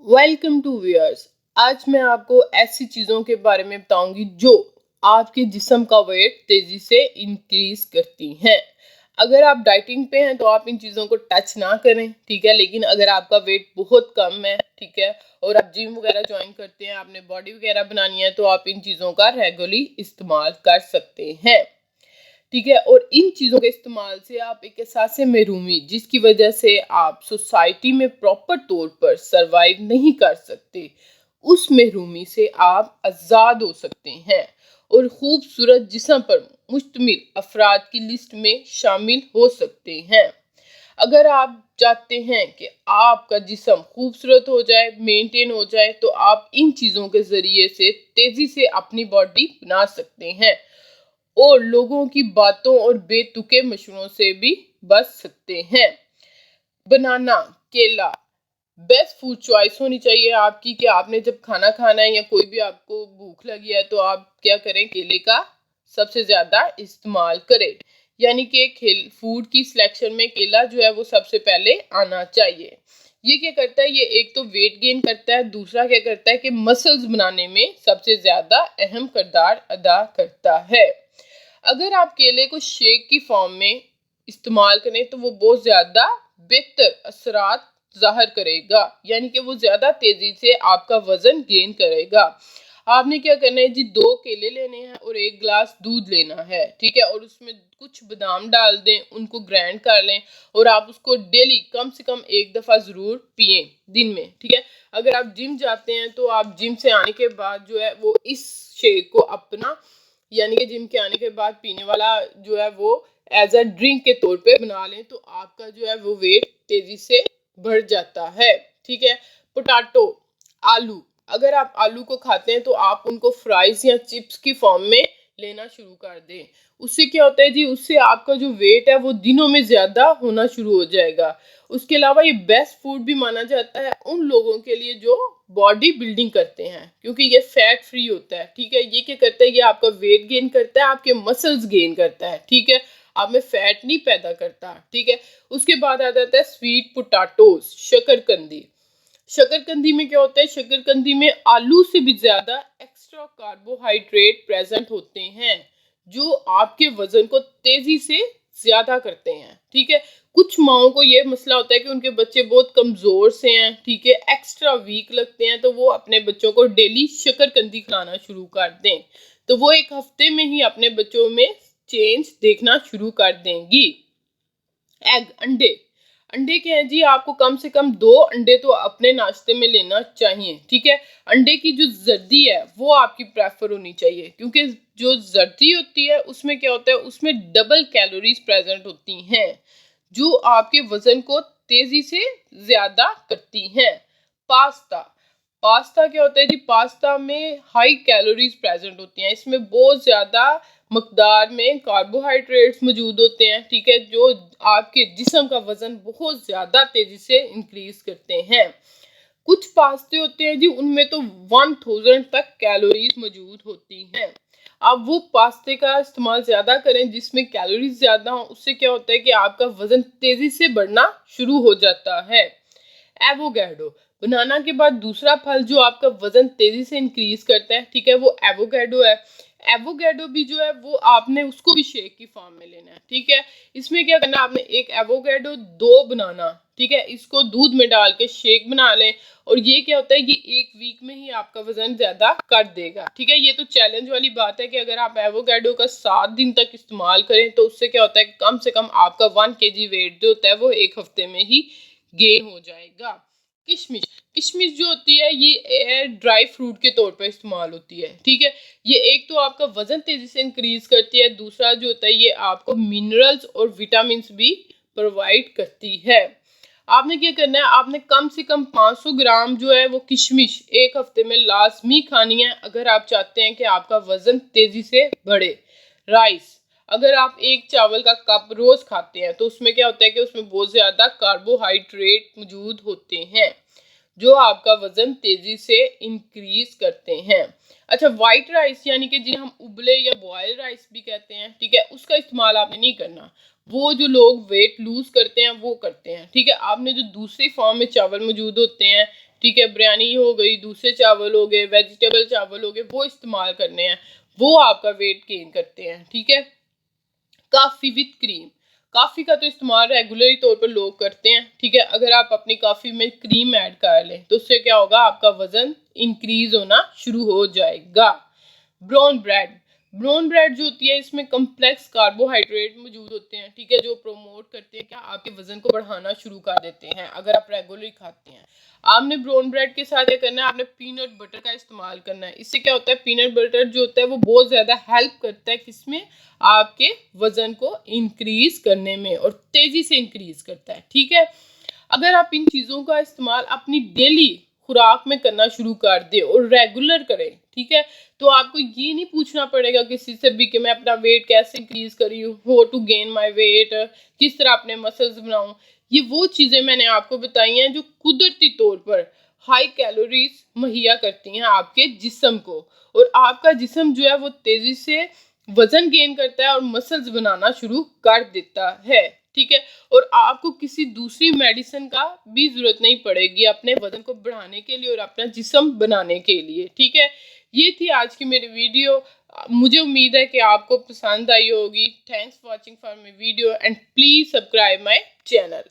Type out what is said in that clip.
Welcome to viewers. आज मैं आपको ऐसी चीज़ों के बारे में बताऊंगी जो आपके जिस्म का वेट तेज़ी से इंक्रीज करती हैं। अगर आप डाइटिंग पे हैं तो आप इन चीज़ों को टच ना करें, ठीक है। लेकिन अगर आपका वेट बहुत कम है, ठीक है, और आप जिम वगैरह ज्वाइन करते हैं, आपने बॉडी वगैरह बनानी है, तो आप इन चीज़ों का रेगुलरली इस्तेमाल कर सकते हैं, ठीक है। और इन चीज़ों के इस्तेमाल से आप एक एहसास महरूमी, जिसकी वजह से आप सोसाइटी में प्रॉपर तौर पर सरवाइव नहीं कर सकते, उस महरूमी से आप आज़ाद हो सकते हैं और खूबसूरत जिस्म पर मुश्तमिल अफराद की लिस्ट में शामिल हो सकते हैं। अगर आप चाहते हैं कि आपका जिस्म खूबसूरत हो जाए, मेंटेन हो जाए, तो आप इन चीज़ों के ज़रिए से तेज़ी से अपनी बॉडी बना सकते हैं और लोगों की बातों और बेतुके मशवरों से भी बच सकते हैं। बनाना, केला बेस्ट फूड चॉइस होनी चाहिए आपकी कि आपने जब खाना खाना है या कोई भी आपको भूख लगी है तो आप क्या करें, केले का सबसे ज़्यादा इस्तेमाल करें। यानी कि खेल फूड की सिलेक्शन में केला जो है वो सबसे पहले आना चाहिए। ये क्या करता है, ये एक तो वेट गेन करता है, दूसरा क्या करता है कि मसल्स बनाने में सबसे ज़्यादा अहम किरदार अदा करता है। अगर आप केले को शेक की फॉर्म में इस्तेमाल करें तो वो बहुत ज़्यादा बेहतर असरात ज़ाहिर करेगा, यानी कि वो ज़्यादा तेज़ी से आपका वज़न गेन करेगा। आपने क्या करना है जी, 2 केले लेने हैं और 1 गिलास दूध लेना है, ठीक है, और उसमें कुछ बादाम डाल दें, उनको ग्राइंड कर लें और आप उसको डेली कम से कम 1 दफ़ा ज़रूर पिएं दिन में, ठीक है। अगर आप जिम जाते हैं तो आप जिम से आने के बाद जो है वो इस शेक को अपना, यानी कि जिम के आने के बाद पीने वाला जो है वो एज अ ड्रिंक के तौर पे बना लें, तो आपका जो है वो वेट तेजी से बढ़ जाता है, ठीक है। पोटैटो, आलू, अगर आप आलू को खाते हैं तो आप उनको फ्राइज या चिप्स की फॉर्म में लेना शुरू कर दें। उससे क्या होता है जी, उससे आपका जो वेट है वो दिनों में ज़्यादा होना शुरू हो जाएगा। उसके अलावा ये बेस्ट फूड भी माना जाता है उन लोगों के लिए जो बॉडी बिल्डिंग करते हैं, क्योंकि ये फैट फ्री होता है, ठीक है। ये क्या करता है, ये आपका वेट गेन करता है, आपके मसल्स गेन करता है, ठीक है, आप में फैट नहीं पैदा करता, ठीक है। उसके बाद आ जाता है स्वीट पोटैटोज, शकरकंदी। शकरकंदी में क्या होता है, शकरकंदी में आलू से भी ज्यादा एक्स्ट्रा कार्बोहाइड्रेट प्रेजेंट होते हैं जो आपके वजन को तेजी से ज्यादा करते हैं, ठीक है। कुछ माओं को ये मसला होता है कि उनके बच्चे बहुत कमजोर से हैं, ठीक है, एक्स्ट्रा वीक लगते हैं, तो वो अपने बच्चों को डेली शकरकंदी खिलाना शुरू कर दें, तो वो एक हफ्ते में ही अपने बच्चों में चेंज देखना शुरू कर देंगी। एग, अंडे, अंडे क्या है जी, आपको कम से कम 2 अंडे तो अपने नाश्ते में लेना चाहिए, ठीक है। अंडे की जो जर्दी है वो आपकी प्रेफर होनी चाहिए, क्योंकि जो जर्दी होती है उसमें क्या होता है, उसमें डबल कैलोरीज प्रेजेंट होती हैं जो आपके वजन को तेजी से ज्यादा करती हैं। पास्ता, पास्ता क्या होता है जी, पास्ता में हाई कैलोरीज प्रेजेंट होती हैं, इसमें बहुत ज़्यादा मकदार में कार्बोहाइड्रेट्स मौजूद होते हैं, ठीक है, जो आपके जिस्म का वज़न बहुत ज़्यादा तेज़ी से इंक्रीज करते हैं। कुछ पास्ते होते हैं जी, उनमें तो 1000 तक कैलोरीज मौजूद होती हैं। आप वो पास्ते का इस्तेमाल ज़्यादा करें जिसमें कैलोरीज ज़्यादा हो, उससे क्या होता है कि आपका वज़न तेज़ी से बढ़ना शुरू हो जाता है। एवोकैडो, बनाना के बाद दूसरा फल जो आपका वजन तेजी से इंक्रीज करता है, ठीक है, वो एवोकैडो है। एवोकैडो भी जो है वो आपने उसको भी शेक की फॉर्म में लेना है, ठीक है। इसमें क्या करना है, आपने 1 एवोकैडो, 2 बनाना, ठीक है, इसको दूध में डाल के शेक बना लें, और ये क्या होता है, ये 1 वीक में ही आपका वजन ज्यादा कर देगा, ठीक है। ये तो चैलेंज वाली बात है कि अगर आप एवोकैडो का 7 दिन तक इस्तेमाल करें तो उससे क्या होता है कि कम से कम आपका 1 kg वेट जो होता है वो 1 हफ्ते में ही गेन हो जाएगा। किशमिश, किशमिश जो होती है ये ड्राई फ्रूट के तौर पर इस्तेमाल होती है, ठीक है। ये एक तो आपका वजन तेजी से इंक्रीज करती है, दूसरा जो होता है ये आपको मिनरल्स और विटामिन भी प्रोवाइड करती है। आपने क्या करना है, आपने कम से कम 500 ग्राम जो है वो किशमिश 1 हफ्ते में लाजमी खानी है अगर आप चाहते हैं कि आपका वजन तेजी से बढ़े। राइस, अगर आप 1 चावल का कप रोज खाते हैं तो उसमें क्या होता है कि उसमें बहुत ज्यादा कार्बोहाइड्रेट मौजूद होते हैं जो आपका वजन तेजी से इंक्रीज करते हैं। अच्छा, वाइट राइस यानी कि जी हम उबले या बॉयल राइस भी कहते हैं, ठीक है, उसका इस्तेमाल आपने नहीं करना। वो जो लोग वेट लूज करते हैं वो करते हैं, ठीक है। आपने जो दूसरी फॉर्म में चावल मौजूद होते हैं ठीक है, बिरयानी हो गई, दूसरे चावल हो गए, वेजिटेबल चावल हो गए, वो इस्तेमाल करने हैं, वो आपका वेट गेन करते हैं। ठीक है, कॉफ़ी विद क्रीम, कॉफ़ी का तो इस्तेमाल रेगुलरी तौर पर लोग करते हैं। ठीक है, अगर आप अपनी कॉफ़ी में क्रीम ऐड कर लें तो उससे क्या होगा, आपका वज़न इंक्रीज होना शुरू हो जाएगा। ब्राउन ब्रेड, ब्राउन ब्रेड जो होती है इसमें कम्प्लेक्स कार्बोहाइड्रेट मौजूद होते हैं। ठीक है, जो प्रमोट करते हैं क्या, आपके वजन को बढ़ाना शुरू कर देते हैं अगर आप रेगुलरली खाते हैं। आपने ब्राउन ब्रेड के साथ क्या करना है, आपने पीनट बटर का इस्तेमाल करना है। इससे क्या होता है, पीनट बटर जो होता है वो बहुत ज़्यादा हेल्प करता है किसमें, आपके वजन को इंक्रीज करने में, और तेज़ी से इंक्रीज करता है। ठीक है, अगर आप इन चीज़ों का इस्तेमाल अपनी डेली खुराक में करना शुरू कर दे और रेगुलर करें, ठीक है, तो आपको ये नहीं पूछना पड़ेगा किसी से भी कि मैं अपना वेट कैसे इंक्रीज करी हूँ, हो टू गेन माय वेट, किस तरह अपने मसल्स बनाऊं। ये वो चीज़ें मैंने आपको बताई हैं जो कुदरती तौर पर हाई कैलोरीज मुहैया करती हैं आपके जिस्म को, और आपका जिस्म जो है वो तेज़ी से वजन गेन करता है और मसल्स बनाना शुरू कर देता है। ठीक है, और आपको किसी दूसरी मेडिसिन का भी जरूरत नहीं पड़ेगी अपने वजन को बढ़ाने के लिए और अपना जिस्म बनाने के लिए। ठीक है, ये थी आज की मेरी वीडियो। मुझे उम्मीद है कि आपको पसंद आई होगी। Thanks for watching for my video and please subscribe my channel.